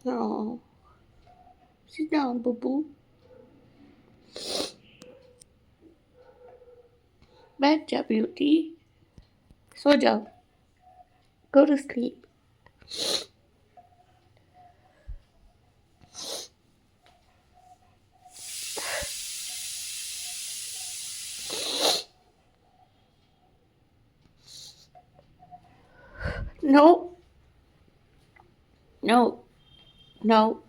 No. Sit down, boo boo. बैठ जा beauty सो जाओ go to sleep. No, no, no.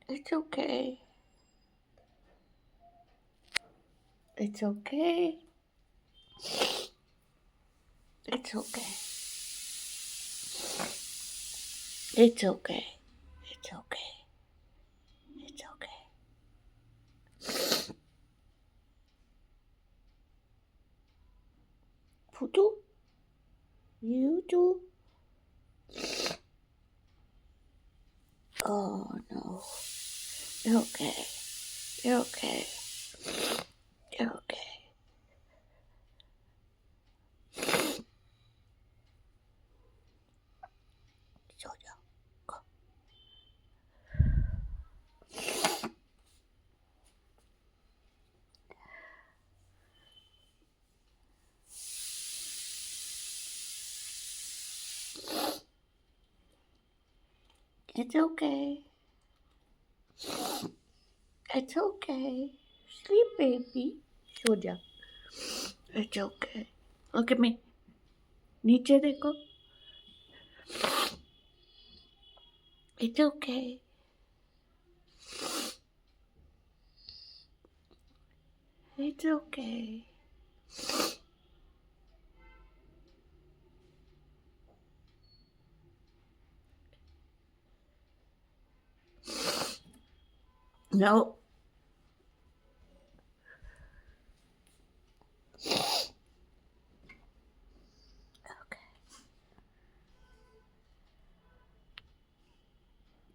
It's okay. It's okay. It's okay. It's okay. It's okay. It's okay. Putu, you too. Oh no. You're okay. You're okay. You're okay. So go. It's okay. It's okay. Sleep, baby. सो जा. It's okay. Look at me. नीचे देखो. It's okay. It's okay. No.